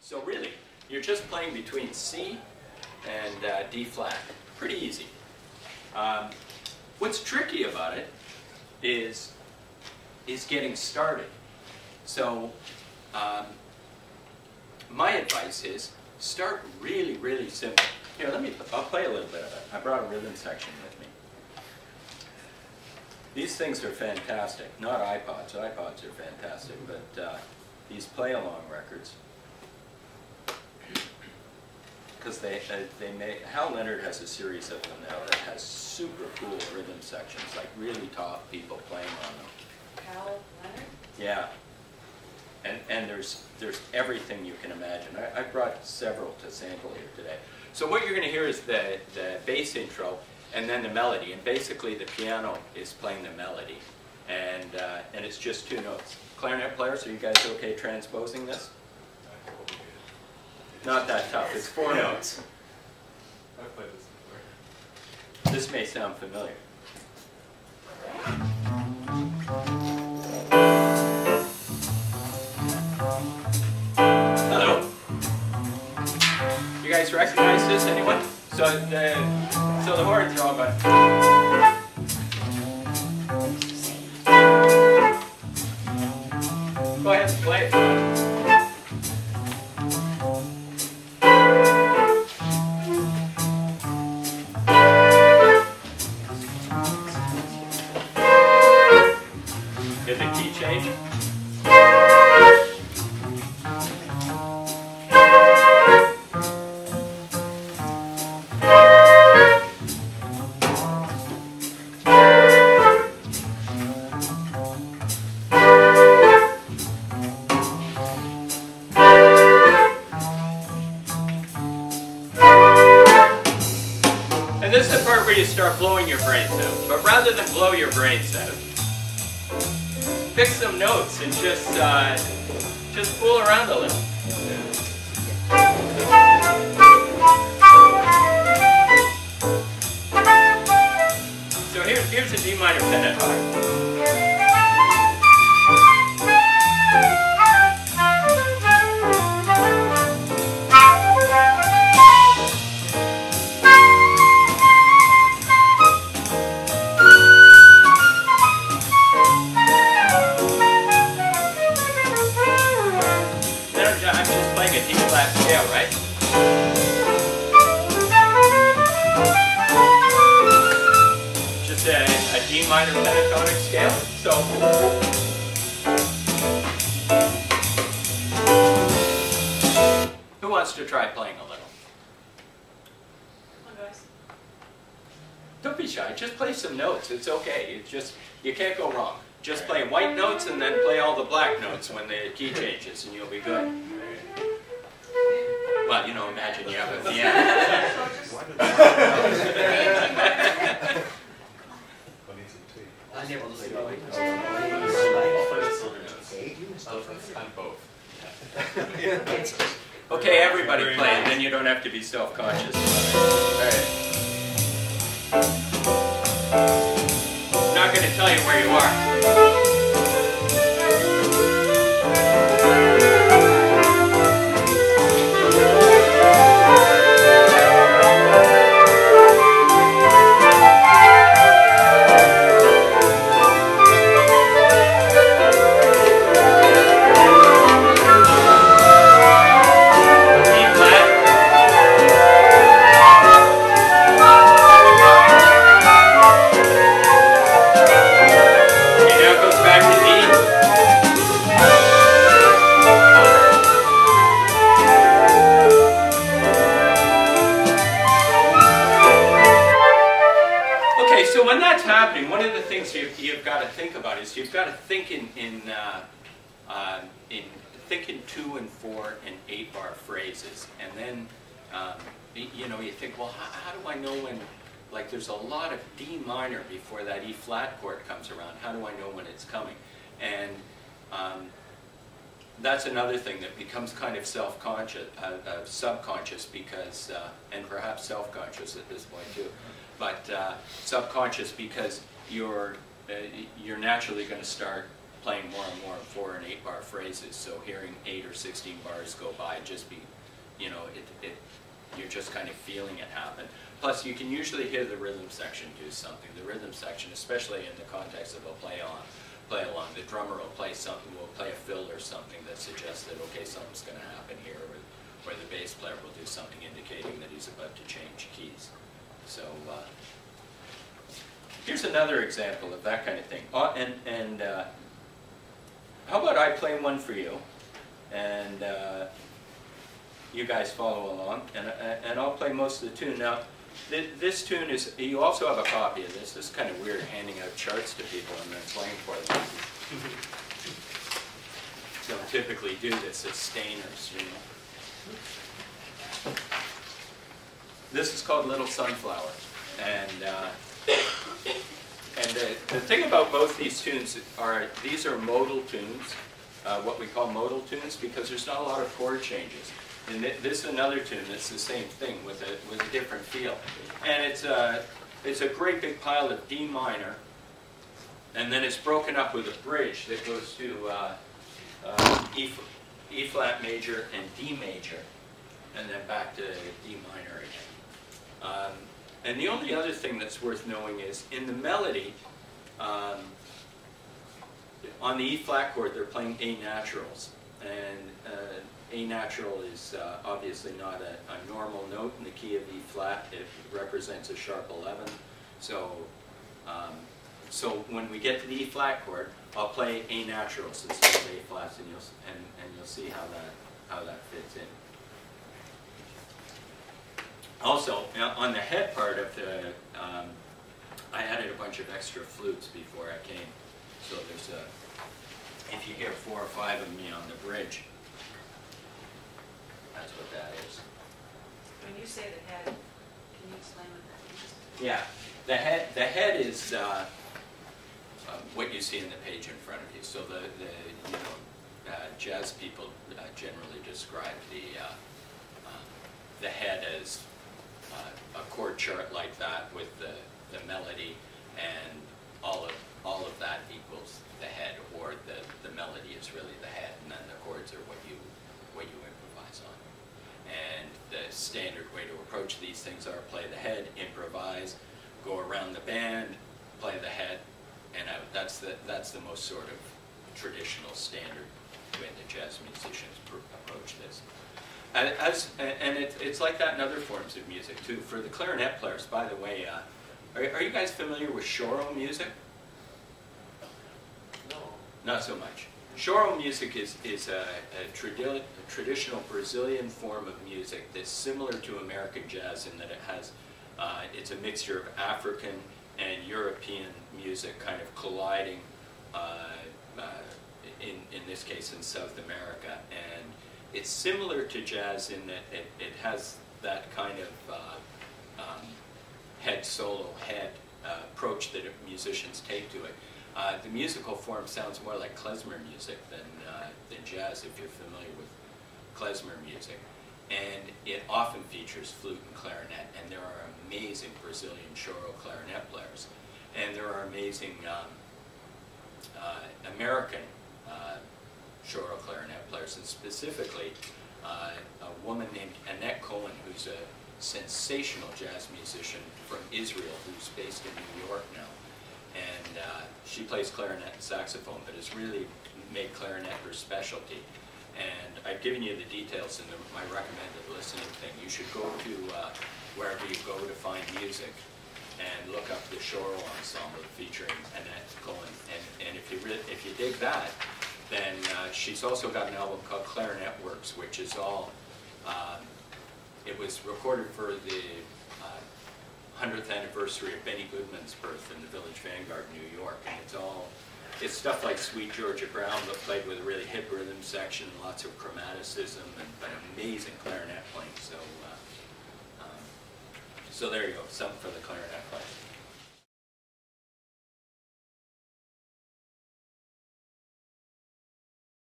So really, you're just playing between C and D flat. Pretty easy. What's tricky about it is getting started. So my advice is start really, really simple. Here, I'll play a little bit of it. I brought a rhythm section with me. These things are fantastic. Not iPods. iPods are fantastic, but these play-along records, because Hal Leonard has a series of them now that has super cool rhythm sections, like really top people playing on them. Hal Leonard? Yeah. And there's everything you can imagine. I brought several to sample here today. So what you're going to hear is the bass intro and then the melody. And basically the piano is playing the melody. And it's just two notes. Clarinet players, are you guys okay transposing this? Not that tough. It's four notes. I've played this before. This may sound familiar. Hello. You guys recognize this, anyone? So the horns are all going. Go ahead and play it. Did the key change? And this is the part where you start blowing your brains out. But rather than blow your brains out, pick some notes and just fool around a little. So here's a D minor pentatonic. I'm just playing a D flat scale, right? Just a D minor pentatonic scale. So, who wants to try playing a little? Come on, guys. Don't be shy. Just play some notes. It's okay. You can't go wrong. Just play white notes and then play all the black notes when the key changes, and you'll be good. Well, you know, imagine you have a piano. Okay, everybody play, and then you don't have to be self-conscious. All right. I'm not going to tell you where you are. So when that's happening, one of the things you've got to think about is you've got to think in 2 and 4 and 8 bar phrases, and then you think, well, how do I know when, like, there's a lot of D minor before that E flat chord comes around? How do I know when it's coming? And that's another thing that becomes kind of self-conscious, subconscious, because, and perhaps self-conscious at this point too, but subconscious because you're naturally going to start playing more and more 4 and 8 bar phrases, so hearing 8 or 16 bars go by, just be, you know, you're just kind of feeling it happen. Plus, you can usually hear the rhythm section do something. The rhythm section, especially in the context of a play along, the drummer will play something, will play a fill or something that suggests that, okay, something's going to happen here, or the bass player will do something indicating that he's about to change keys. So here's another example of that kind of thing. How about I play one for you, and you guys follow along, and I'll play most of the tune. Now, this tune is, you also have a copy of this. This is kind of weird, handing out charts to people and then playing for them. Don't typically do this at Stainer's, you know. This is called Little Sunflower, and the thing about both these tunes are, these are modal tunes, what we call modal tunes, because there's not a lot of chord changes. And this is another tune that's the same thing with a different feel. And it's a great big pile of D minor, and then it's broken up with a bridge that goes to E flat major and D major, and then back to D minor again. And the only other thing that's worth knowing is, in the melody, on the E flat chord, they're playing A naturals. And A natural is obviously not a normal note in the key of E flat. It represents a sharp 11. So, so when we get to the E flat chord, I'll play A naturals instead of A flats, and you'll see how that fits in. Also, on the head part of the, I added a bunch of extra flutes before I came. So there's if you hear 4 or 5 of me on the bridge, that's what that is. When you say the head, can you explain what that means? Yeah, the head is what you see in the page in front of you. So jazz people generally describe the head as a chord chart like that with the melody, and all of that equals the head, or the melody is really the head, and then the chords are what you improvise on. And the standard way to approach these things are play the head, improvise, go around the band, play the head, and out. That's the most sort of traditional standard way the jazz musicians approach this. And it's like that in other forms of music too. For the clarinet players, by the way, are you guys familiar with choro music? No. Not so much. Choro music is a traditional Brazilian form of music that's similar to American jazz in that it has, it's a mixture of African and European music kind of colliding, in this case in South America. And it's similar to jazz in that it has that kind of head solo approach that musicians take to it. The musical form sounds more like klezmer music than jazz, if you're familiar with klezmer music. And it often features flute and clarinet, and there are amazing Brazilian choro clarinet players. And there are amazing American choro clarinet players, and specifically a woman named Annette Cohen, who's a sensational jazz musician from Israel, who's based in New York now. And she plays clarinet and saxophone, but has really made clarinet her specialty. And I've given you the details in my recommended listening thing. You should go to wherever you go to find music and look up the choro ensemble featuring Annette Cohen. And if you dig that, then she's also got an album called Clarinet Works, which is all, it was recorded for the 100th anniversary of Benny Goodman's birth in the Village Vanguard, New York. And it's stuff like Sweet Georgia Brown, but played with a really hip rhythm section, lots of chromaticism, and amazing clarinet playing. So there you go, something for the clarinet player.